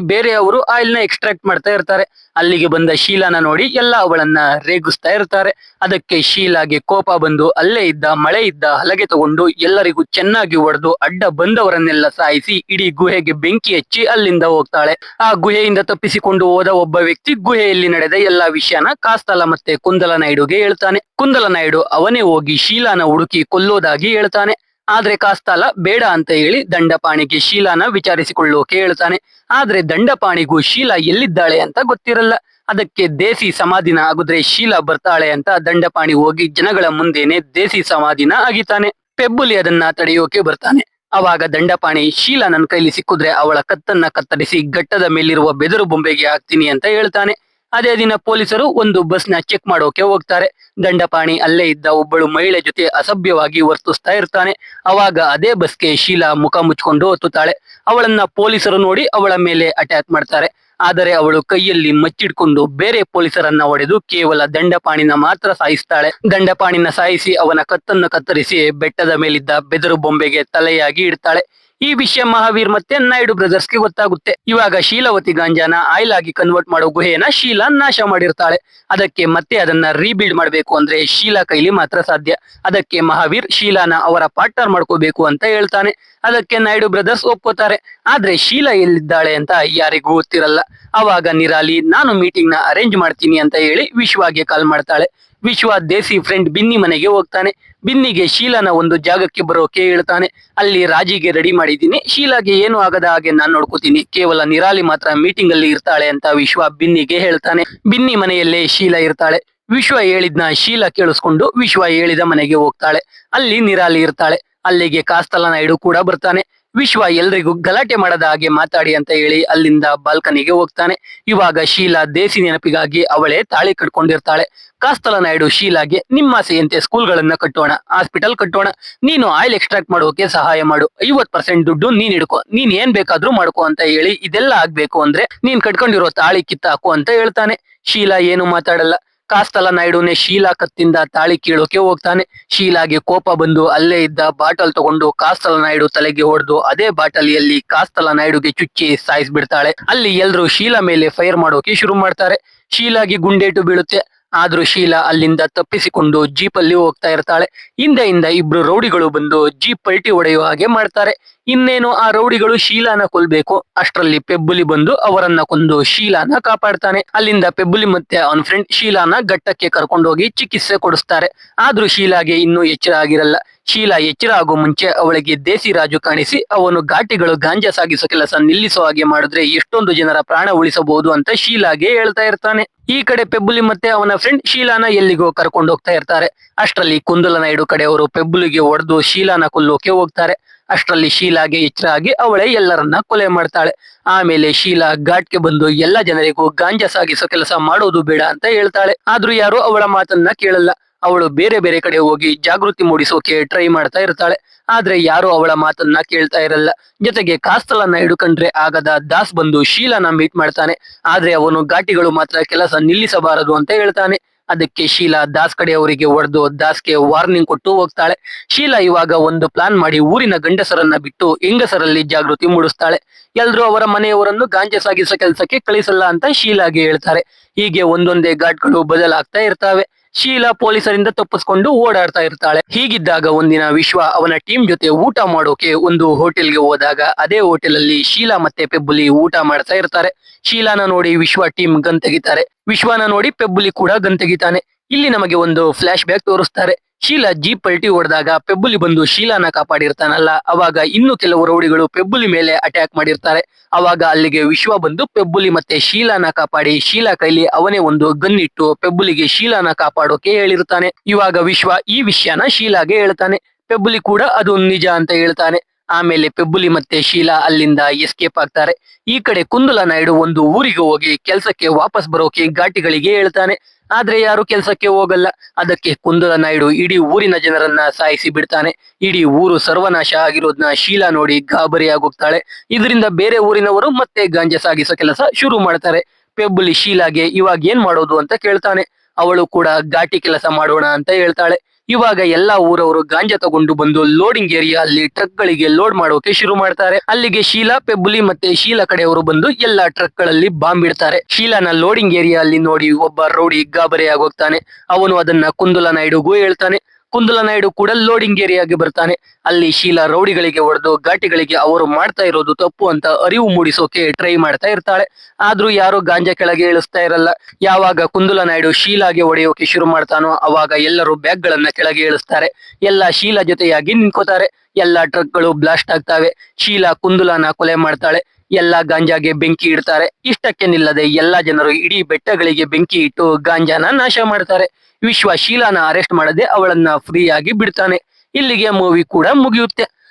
ಬೇರೆಯವರು ಆಯಿಲ್ ನ ಎಕ್ಸ್ಟ್ರಾಕ್ಟ್ ಮಾಡ್ತಾ ಇರ್ತಾರೆ. ಅಲ್ಲಿಗೆ ಬಂದ ಶೀಲಾನ ನೋಡಿ ಎಲ್ಲ ಅವಳನ್ನ ರೇಗಿಸ್ತಾ ಇರ್ತಾರೆ. ಅದಕ್ಕೆ ಶೀಲಾಗೆ ಕೋಪ ಬಂದು ಅಲ್ಲೇ ಇದ್ದ ಮಳೆ ಇದ್ದ ಹಲಗೆ ತಗೊಂಡು ಎಲ್ಲರಿಗೂ ಚೆನ್ನಾಗಿ ಹೊಡೆದು ಅಡ್ಡ ಬಂದವರನ್ನೆಲ್ಲ ಸಾಯಿಸಿ ಇಡೀ ಗುಹೆಗೆ ಬೆಂಕಿ ಹಚ್ಚಿ ಅಲ್ಲಿಂದ ಹೋಗ್ತಾಳೆ. ಆ ಗುಹೆಯಿಂದ ತಪ್ಪಿಸಿಕೊಂಡು ಹೋದ ಒಬ್ಬ ವ್ಯಕ್ತಿ ಗುಹೆಯಲ್ಲಿ ನಡೆದ ಎಲ್ಲಾ ವಿಷಯನ ಕಾಸ್ತಲ ಮತ್ತೆ ಕುಂದಲ ನಾಯ್ಡುಗೆ ಹೇಳ್ತಾನೆ. ಕುಂದಲ ನಾಯ್ಡು ಅವನೇ ಹೋಗಿ ಶೀಲಾನ ಹುಡುಕಿ ಕೊಲ್ಲೋದಾಗಿ ಹೇಳ್ತಾನೆ. ಆದ್ರೆ ಕಾಸ್ತಾಲ ಬೇಡ ಅಂತ ಹೇಳಿ ದಂಡಪಾಣಿಗೆ ಶೀಲಾನ ವಿಚಾರಿಸಿಕೊಳ್ಳೋಕೆ ಹೇಳ್ತಾನೆ. ಆದ್ರೆ ದಂಡಪಾಣಿಗೂ ಶೀಲಾ ಎಲ್ಲಿದ್ದಾಳೆ ಅಂತ ಗೊತ್ತಿರಲ್ಲ. ಅದಕ್ಕೆ ದೇಸಿ ಸಮಾಧಿನ ಆಗಿದ್ರೆ ಶೀಲಾ ಬರ್ತಾಳೆ ಅಂತ ದಂಡಪಾಣಿ ಹೋಗಿ ಜನಗಳ ಮುಂದೆನೆ ದೇಸಿ ಸಮಾಧಿನ ಅಗಿತಾನೆ. ಪೆಬ್ಬುಲಿ ಅದನ್ನ ತಡೆಯೋಕೆ ಬರ್ತಾನೆ. ಅವಾಗ ದಂಡಪಾಣಿ ಶೀಲಾ ನನ್ನ ಕೈಲಿ ಸಿಕ್ಕಿದ್ರೆ ಅವಳ ಕತ್ತನ್ನ ಕತ್ತರಿಸಿ ಘಟ್ಟದ ಮೇಲಿರುವ ಬೆದರು ಬೊಂಬೆಗೆ ಹಾಕ್ತೀನಿ ಅಂತ ಹೇಳ್ತಾನೆ. ಅದೇ ದಿನ ಪೊಲೀಸರು ಒಂದು ಬಸ್ ನ ಚೆಕ್ ಮಾಡೋಕೆ ಹೋಗ್ತಾರೆ. ದಂಡಪಾಣಿ ಅಲ್ಲೇ ಇದ್ದ ಒಬ್ಬಳು ಮಹಿಳೆ ಜೊತೆ ಅಸಭ್ಯವಾಗಿ ವರ್ತಿಸ್ತಾ ಇರ್ತಾನೆ. ಅವಾಗ ಅದೇ ಬಸ್ಗೆ ಶೀಲಾ ಮುಖ ಮುಚ್ಕೊಂಡು ಹತ್ತುತ್ತಾಳೆ. ಅವಳನ್ನ ಪೊಲೀಸರು ನೋಡಿ ಅವಳ ಮೇಲೆ ಅಟ್ಯಾಕ್ ಮಾಡ್ತಾರೆ. ಆದರೆ ಅವಳು ಕೈಯಲ್ಲಿ ಮಚ್ಚಿಡ್ಕೊಂಡು ಬೇರೆ ಪೊಲೀಸರನ್ನ ಹೊಡೆದು ಕೇವಲ ದಂಡಪಾಣಿನ ಮಾತ್ರ ಸಾಯಿಸ್ತಾಳೆ. ದಂಡಪಾಣಿನ ಸಾಯಿಸಿ ಅವನ ಕತ್ತನ್ನು ಕತ್ತರಿಸಿ ಬೆಟ್ಟದ ಮೇಲಿದ್ದ ಬೆದರು ಬೊಂಬೆಗೆ ತಲೆಯಾಗಿ ಇಡ್ತಾಳೆ. ಈ ವಿಷಯ ಮಹಾವೀರ್ ಮತ್ತೆ ನಾಯ್ಡು ಬ್ರದರ್ಸ್ಗೆ ಗೊತ್ತಾಗುತ್ತೆ. ಇವಾಗ ಶೀಲಾವತಿ ಗಾಂಜಾನ ಆಯಿಲ್ ಆಗಿ ಕನ್ವರ್ಟ್ ಮಾಡೋ ಗುಹೆಯನ್ನ ಶೀಲಾ ನಾಶ ಮಾಡಿರ್ತಾಳೆ. ಅದಕ್ಕೆ ಮತ್ತೆ ಅದನ್ನ ರೀಬಿಲ್ಡ್ ಮಾಡ್ಬೇಕು ಅಂದ್ರೆ ಶೀಲಾ ಕೈಲಿ ಮಾತ್ರ ಸಾಧ್ಯ. ಅದಕ್ಕೆ ಮಹಾವೀರ್ ಶೀಲಾನ ಅವರ ಪಾರ್ಟ್ನರ್ ಮಾಡ್ಕೋಬೇಕು ಅಂತ ಹೇಳ್ತಾನೆ. ಅದಕ್ಕೆ ನಾಯ್ಡು ಬ್ರದರ್ಸ್ ಒಪ್ಕೋತಾರೆ. ಆದ್ರೆ ಶೀಲಾ ಎಲ್ಲಿದ್ದಾಳೆ ಅಂತ ಯಾರಿಗೂ ಗೊತ್ತಿರಲ್ಲ. ಅವಾಗ ನಿರಾಲಿ ನಾನು ಮೀಟಿಂಗ್ ನ ಅರೇಂಜ್ ಮಾಡ್ತೀನಿ ಅಂತ ಹೇಳಿ ವಿಶ್ವಾಗೆ ಕಾಲ್ ಮಾಡ್ತಾಳೆ. ವಿಶ್ವ ದೇಸಿ ಫ್ರೆಂಡ್ ಬಿನ್ನಿ ಮನೆಗೆ ಹೋಗ್ತಾನೆ. ಬಿನ್ನಿಗೆ ಶೀಲಾನ ಒಂದು ಜಾಗಕ್ಕೆ ಬರೋಕೆ ಹೇಳ್ತಾನೆ. ಅಲ್ಲಿ ರಾಜಿಗೆ ರೆಡಿ ಮಾಡಿದ್ದೀನಿ, ಶೀಲಾಗೆ ಏನು ಆಗದ ಹಾಗೆ ನಾನ್ ನೋಡ್ಕೋತೀನಿ, ಕೇವಲ ನಿರಾಲಿ ಮಾತ್ರ ಮೀಟಿಂಗ್ ಅಲ್ಲಿ ಇರ್ತಾಳೆ ಅಂತ ವಿಶ್ವ ಬಿನ್ನಿಗೆ ಹೇಳ್ತಾನೆ. ಬಿನ್ನಿ ಮನೆಯಲ್ಲೇ ಶೀಲಾ ಇರ್ತಾಳೆ. ವಿಶ್ವ ಹೇಳಿದ್ನ ಶೀಲಾ ಕೇಳಿಸ್ಕೊಂಡು ವಿಶ್ವ ಹೇಳಿದ ಮನೆಗೆ ಹೋಗ್ತಾಳೆ. ಅಲ್ಲಿ ನಿರಾಲಿ ಇರ್ತಾಳೆ. ಅಲ್ಲಿಗೆ ಕಾಸ್ತಲ ನಾಯ್ಡು ಕೂಡ ಬರ್ತಾನೆ. ವಿಶ್ವ ಎಲ್ರಿಗೂ ಗಲಾಟೆ ಮಾಡದ ಹಾಗೆ ಮಾತಾಡಿ ಅಂತ ಹೇಳಿ ಅಲ್ಲಿಂದ ಬಾಲ್ಕನಿಗೆ ಹೋಗ್ತಾನೆ. ಇವಾಗ ಶೀಲಾ ದೇಸಿ ನೆನಪಿಗಾಗಿ ಅವಳೇ ತಾಳಿ ಕಟ್ಕೊಂಡಿರ್ತಾಳೆ. ಕಾಸ್ತಲ ನಾಯ್ಡು ಶೀಲಾಗೆ ನಿಮ್ಮ ಆಸೆಯಂತೆ ಸ್ಕೂಲ್ಗಳನ್ನ ಕಟ್ಟೋಣ, ಹಾಸ್ಪಿಟಲ್ ಕಟ್ಟೋಣ, ನೀನು ಆಯಿಲ್ ಎಕ್ಸ್ಟ್ರಾಕ್ಟ್ ಮಾಡೋಕೆ ಸಹಾಯ ಮಾಡು, 50% ದುಡ್ಡು ನೀನ್ ಹಿಡ್ಕೊ, ನೀನ್ ಏನ್ ಬೇಕಾದ್ರೂ ಮಾಡ್ಕೊ ಅಂತ ಹೇಳಿ ಇದೆಲ್ಲ ಆಗ್ಬೇಕು ಅಂದ್ರೆ ನೀನ್ ಕಟ್ಕೊಂಡಿರೋ ತಾಳಿ ಕಿತ್ತಾಕು ಅಂತ ಹೇಳ್ತಾನೆ. ಶೀಲಾ ಏನು ಮಾತಾಡಲ್ಲ. ಕಾಸ್ತಲ ನಾಯ್ಡುನೇ ಶೀಲಾ ಕತ್ತಿಂದ ತಾಳಿ ಕೀಳೋಕೆ ಹೋಗ್ತಾನೆ. ಶೀಲಾಗೆ ಕೋಪ ಬಂದು ಅಲ್ಲೇ ಇದ್ದ ಬಾಟಲ್ ತಗೊಂಡು ಕಾಸ್ತಲ ನಾಯ್ಡು ತಲೆಗೆ ಹೊಡೆದು ಅದೇ ಬಾಟಲಿಯಲ್ಲಿ ಕಾಸ್ತಲ ನಾಯ್ಡುಗೆ ಚುಚ್ಚಿ ಸಾಯಿಸ್ಬಿಡ್ತಾಳೆ. ಅಲ್ಲಿ ಎಲ್ರು ಶೀಲಾ ಮೇಲೆ ಫೈರ್ ಮಾಡೋಕೆ ಶುರು ಮಾಡ್ತಾರೆ. ಶೀಲಾಗೆ ಗುಂಡೇಟು ಬೀಳುತ್ತೆ. ಆದ್ರೂ ಶೀಲಾ ಅಲ್ಲಿಂದ ತಪ್ಪಿಸಿಕೊಂಡು ಜೀಪಲ್ಲಿ ಹೋಗ್ತಾ ಇರ್ತಾಳೆ. ಹಿಂದೆಯಿಂದ ಇಬ್ರು ರೌಡಿಗಳು ಬಂದು ಜೀಪ್ ಪಲ್ಟಿ ಹೊಡೆಯುವ ಹಾಗೆ ಮಾಡ್ತಾರೆ. ಇನ್ನೇನು ಆ ರೌಡಿಗಳು ಶೀಲಾನ ಕೊಲ್ಬೇಕು. ಅಷ್ಟರಲ್ಲಿ ಪೆಬ್ಬುಲಿ ಬಂದು ಅವರನ್ನ ಕೊಂದು ಶೀಲಾನ ಕಾಪಾಡ್ತಾನೆ. ಅಲ್ಲಿಂದ ಪೆಬ್ಬುಲಿ ಮತ್ತೆ ಅವನ ಫ್ರೆಂಡ್ ಶೀಲಾನ ಘಟ್ಟಕ್ಕೆ ಕರ್ಕೊಂಡೋಗಿ ಚಿಕಿತ್ಸೆ ಕೊಡಿಸ್ತಾರೆ. ಆದ್ರೂ ಶೀಲಾಗೆ ಇನ್ನೂ ಎಚ್ಚರ ಆಗಿರಲ್ಲ. ಶೀಲಾ ಎಚ್ಚರ ಆಗೋ ಮುಂಚೆ ಅವಳಿಗೆ ದೇಸಿ ರಾಜು ಕಾಣಿಸಿ ಅವನು ಘಾಟಿಗಳು ಗಾಂಜಾ ಸಾಗಿಸೋ ಕೆಲಸ ನಿಲ್ಲಿಸೋ ಹಾಗೆ ಮಾಡಿದ್ರೆ ಎಷ್ಟೊಂದು ಜನರ ಪ್ರಾಣ ಉಳಿಸಬಹುದು ಅಂತ ಶೀಲಾಗೆ ಹೇಳ್ತಾ ಇರ್ತಾನೆ. ಈ ಕಡೆ ಪೆಬ್ಬುಲಿ ಮತ್ತೆ ಅವನ ಫ್ರೆಂಡ್ ಶೀಲಾನ ಎಲ್ಲಿಗೋ ಕರ್ಕೊಂಡು ಹೋಗ್ತಾ ಇರ್ತಾರೆ. ಅಷ್ಟರಲ್ಲಿ ಕುಂದಲ ನಾಯ್ಡು ಕಡೆಯವರು ಪೆಬ್ಬುಲಿಗೆ ಹೊಡೆದು ಶೀಲಾನ ಕೊಲ್ಲೋಕೆ ಹೋಗ್ತಾರೆ. ಅಷ್ಟರಲ್ಲಿ ಶೀಲಾಗೆ ಎಚ್ಚರ ಆಗಿ ಅವಳೇ ಎಲ್ಲರನ್ನ ಕೊಲೆ ಮಾಡ್ತಾಳೆ. ಆಮೇಲೆ ಶೀಲಾ ಘಾಟ್ಗೆ ಬಂದು ಎಲ್ಲ ಜನರಿಗೂ ಗಾಂಜಾ ಸಾಗಿಸೋ ಕೆಲಸ ಮಾಡೋದು ಬೇಡ ಅಂತ ಹೇಳ್ತಾಳೆ. ಆದ್ರೂ ಯಾರು ಅವಳ ಮಾತನ್ನ ಕೇಳಲ್ಲ. ಅವಳು ಬೇರೆ ಬೇರೆ ಕಡೆ ಹೋಗಿ ಜಾಗೃತಿ ಮೂಡಿಸೋಕೆ ಟ್ರೈ ಮಾಡ್ತಾ ಇರ್ತಾಳೆ. ಆದ್ರೆ ಯಾರು ಅವಳ ಮಾತನ್ನ ಕೇಳ್ತಾ ಇರಲ್ಲ. ಜೊತೆಗೆ ಕಾಸ್ತಲನ್ನ ಹಿಡ್ಕೊಂಡ್ರೆ ಆಗದ ದಾಸ್ ಬಂದು ಶೀಲಾನ ಮೀಟ್ ಮಾಡ್ತಾನೆ. ಆದ್ರೆ ಅವನು ಘಾಟಿಗಳು ಮಾತ್ರ ಕೆಲಸ ನಿಲ್ಲಿಸಬಾರದು ಅಂತ ಹೇಳ್ತಾನೆ. ಅದಕ್ಕೆ ಶೀಲಾ ದಾಸ್ ಕಡೆಯವರಿಗೆ ಹೊಡೆದು ದಾಸ್ಗೆ ವಾರ್ನಿಂಗ್ ಕೊಟ್ಟು ಹೋಗ್ತಾಳೆ. ಶೀಲಾ ಇವಾಗ ಒಂದು ಪ್ಲಾನ್ ಮಾಡಿ ಊರಿನ ಗಂಡಸರನ್ನ ಬಿಟ್ಟು ಹೆಂಗಸರಲ್ಲಿ ಜಾಗೃತಿ ಮೂಡಿಸ್ತಾಳೆ. ಎಲ್ರು ಅವರ ಮನೆಯವರನ್ನು ಗಾಂಜಾ ಸಾಗಿಸೋ ಕೆಲಸಕ್ಕೆ ಕಳಿಸಲ್ಲ ಅಂತ ಶೀಲಾಗೆ ಹೇಳ್ತಾರೆ. ಹೀಗೆ ಒಂದೊಂದೇ ಘಾಟ್ಗಳು ಬದಲಾಗ್ತಾ ಇರ್ತಾವೆ. ಶೀಲಾ ಪೊಲೀಸರಿಂದ ತಪ್ಪಿಸ್ಕೊಂಡು ಓಡಾಡ್ತಾ ಇರ್ತಾಳೆ. ಹೀಗಿದ್ದಾಗ ಒಂದಿನ ವಿಶ್ವ ಅವನ ಟೀಮ್ ಜೊತೆ ಊಟ ಮಾಡೋಕೆ ಒಂದು ಹೋಟೆಲ್ಗೆ ಹೋದಾಗ ಅದೇ ಹೋಟೆಲ್ ಅಲ್ಲಿ ಶೀಲಾ ಮತ್ತೆ ಪೆಬ್ಬುಲಿ ಊಟ ಮಾಡ್ತಾ ಇರ್ತಾರೆ. ಶೀಲಾನ ನೋಡಿ ವಿಶ್ವ ಟೀಮ್ ಗನ್ ತೆಗಿತಾರೆ. ವಿಶ್ವನ ನೋಡಿ ಪೆಬ್ಬುಲಿ ಕೂಡ ಗನ್ ತೆಗಿತಾನೆ. ಇಲ್ಲಿ ನಮಗೆ ಒಂದು ಫ್ಲಾಶ್ ಬ್ಯಾಕ್ ತೋರಿಸ್ತಾರೆ. ಶೀಲಾ ಜೀಪ್ ಪಲ್ಟಿ ಹೊಡೆದಾಗ ಪೆಬ್ಬುಲಿ ಬಂದು ಶೀಲಾನ ಕಾಪಾಡಿರ್ತಾನಲ್ಲ, ಅವಾಗ ಇನ್ನು ಕೆಲವು ರೌಡಿಗಳು ಪೆಬ್ಬುಲಿ ಮೇಲೆ ಅಟ್ಯಾಕ್ ಮಾಡಿರ್ತಾರೆ. ಅವಾಗ ಅಲ್ಲಿಗೆ ವಿಶ್ವ ಬಂದು ಪೆಬ್ಬುಲಿ ಮತ್ತೆ ಶೀಲಾನ ಕಾಪಾಡಿ ಶೀಲಾ ಕೈಲಿ ಅವನೇ ಒಂದು ಗನ್ ಇಟ್ಟು ಪೆಬ್ಬುಲಿಗೆ ಶೀಲಾನ ಕಾಪಾಡೋಕೆ ಹೇಳಿರ್ತಾನೆ. ಇವಾಗ ವಿಶ್ವ ಈ ವಿಷಯನ ಶೀಲಾಗೆ ಹೇಳ್ತಾನೆ. ಪೆಬ್ಬುಲಿ ಕೂಡ ಅದು ನಿಜ ಅಂತ ಹೇಳ್ತಾನೆ. ಆಮೇಲೆ ಪೆಬ್ಬುಲಿ ಮತ್ತೆ ಶೀಲಾ ಅಲ್ಲಿಂದ ಎಸ್ಕೇಪ್ ಆಗ್ತಾರೆ. ಈ ಕಡೆ ಕುಂದಲ ನಾಯ್ಡು ಒಂದು ಊರಿಗೆ ಹೋಗಿ ಕೆಲ್ಸಕ್ಕೆ ವಾಪಸ್ ಬರೋಕೆ ಘಾಟಿಗಳಿಗೆ ಹೇಳ್ತಾನೆ. ಆದ್ರೆ ಯಾರು ಕೆಲ್ಸಕ್ಕೆ ಹೋಗಲ್ಲ. ಅದಕ್ಕೆ ಕುಂದಲ ನಾಯ್ಡು ಇಡೀ ಊರಿನ ಜನರನ್ನ ಸಾಯಿಸಿ ಬಿಡ್ತಾನೆ. ಇಡೀ ಊರು ಸರ್ವನಾಶ ಆಗಿರೋದ್ನ ಶೀಲಾ ನೋಡಿ ಗಾಬರಿ ಆಗೋಗ್ತಾಳೆ. ಇದರಿಂದ ಬೇರೆ ಊರಿನವರು ಮತ್ತೆ ಗಾಂಜಾ ಸಾಗಿಸೋ ಕೆಲಸ ಶುರು ಮಾಡ್ತಾರೆ. ಪೆಬ್ಬುಲಿ ಶೀಲಾಗೆ ಇವಾಗ ಏನ್ ಮಾಡೋದು ಅಂತ ಕೇಳ್ತಾನೆ. ಅವಳು ಕೂಡ ಘಾಟಿ ಕೆಲಸ ಮಾಡೋಣ ಅಂತ ಹೇಳ್ತಾಳೆ. ಇವಾಗ ಎಲ್ಲಾ ಊರವರು ಗಾಂಜಾ ತಗೊಂಡು ಬಂದು ಲೋಡಿಂಗ್ ಏರಿಯಾ ಅಲ್ಲಿ ಟ್ರಕ್ ಗಳಿಗೆ ಲೋಡ್ ಮಾಡೋಕೆ ಶುರು ಮಾಡ್ತಾರೆ. ಅಲ್ಲಿಗೆ ಶೀಲಾ, ಪೆಬ್ಬುಲಿ ಮತ್ತೆ ಶೀಲಾ ಕಡೆಯವರು ಬಂದು ಎಲ್ಲಾ ಟ್ರಕ್ ಗಳಲ್ಲಿ ಬಾಂಬ್ ಇಡ್ತಾರೆ. ಶೀಲಾನ ಲೋಡಿಂಗ್ ಏರಿಯಾ ಅಲ್ಲಿ ನೋಡಿ ಒಬ್ಬ ರೌಡಿ ಗಾಬರಿ ಆಗೋಗ್ತಾನೆ. ಅವನು ಅದನ್ನ ಕುಂದಲ ನಾಯ್ಡುಗೂ ಹೇಳ್ತಾನೆ. ಕುಂದಲ ನಾಯ್ಡು ಕೂಡ ಲೋಡಿಂಗ್ ಏರಿಯಾಗೆ ಬರ್ತಾನೆ. ಅಲ್ಲಿ ಶೀಲಾ ರೌಡಿಗಳಿಗೆ ಹೊಡೆದು ಘಾಟಿಗಳಿಗೆ ಅವರು ಮಾಡ್ತಾ ಇರೋದು ತಪ್ಪು ಅಂತ ಅರಿವು ಮೂಡಿಸೋಕೆ ಟ್ರೈ ಮಾಡ್ತಾ ಇರ್ತಾಳೆ. ಆದ್ರೂ ಯಾರು ಗಾಂಜಾ ಕೆಳಗೆ ಇಳಿಸ್ತಾ ಇರಲ್ಲ. ಯಾವಾಗ ಕುಂದಲ ನಾಯ್ಡು ಶೀಲಾಗೆ ಹೊಡೆಯೋಕೆ ಶುರು ಮಾಡ್ತಾನೋ ಅವಾಗ ಎಲ್ಲರೂ ಬ್ಯಾಗ್ ಗಳನ್ನ ಕೆಳಗೆ ಇಳಿಸ್ತಾರೆ. ಎಲ್ಲ ಶೀಲಾ ಜೊತೆಯಾಗಿ ನಿಂತ್ಕೋತಾರೆ. ಎಲ್ಲಾ ಟ್ರಕ್ ಗಳು ಬ್ಲಾಸ್ಟ್ ಆಗ್ತವೆ. ಶೀಲಾ ಕುಂದಲನ ಕೊಲೆ ಮಾಡ್ತಾಳೆ. ಎಲ್ಲಾ ಗಾಂಜಾಗೆ ಬೆಂಕಿ ಇಡ್ತಾರೆ. ಇಷ್ಟಕ್ಕೆ ನಿಲ್ಲದೆ ಎಲ್ಲಾ ಜನರು ಇಡೀ ಬೆಟ್ಟಗಳಿಗೆ ಬೆಂಕಿ ಇಟ್ಟು ಗಾಂಜಾನ ನಾಶ ಮಾಡ್ತಾರೆ. ವಿಶ್ವ ಶೀಲಾನ ಅರೆಸ್ಟ್ ಮಾಡದೆ ಅವಳನ್ನ ಫ್ರೀ ಆಗಿ ಬಿಡ್ತಾನೆ. ಇಲ್ಲಿಗೆ ಮೂವಿ ಕೂಡ ಮುಗಿಯುತ್ತೆ.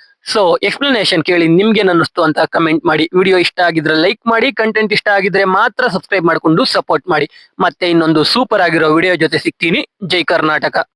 ಸೊ ಎಕ್ಸ್ಪ್ಲನೇಷನ್ ಕೇಳಿ ನಿಮ್ಗೇನ್ ಅನ್ನಿಸ್ತು ಅಂತ ಕಮೆಂಟ್ ಮಾಡಿ. ವಿಡಿಯೋ ಇಷ್ಟ ಆಗಿದ್ರೆ ಲೈಕ್ ಮಾಡಿ, ಕಂಟೆಂಟ್ ಇಷ್ಟ ಆಗಿದ್ರೆ ಮಾತ್ರ ಸಬ್ಸ್ಕ್ರೈಬ್ ಮಾಡ್ಕೊಂಡು ಸಪೋರ್ಟ್ ಮಾಡಿ. ಮತ್ತೆ ಇನ್ನೊಂದು ಸೂಪರ್ ಆಗಿರೋ ವಿಡಿಯೋ ಜೊತೆ ಸಿಗ್ತೀನಿ. ಜೈ ಕರ್ನಾಟಕ.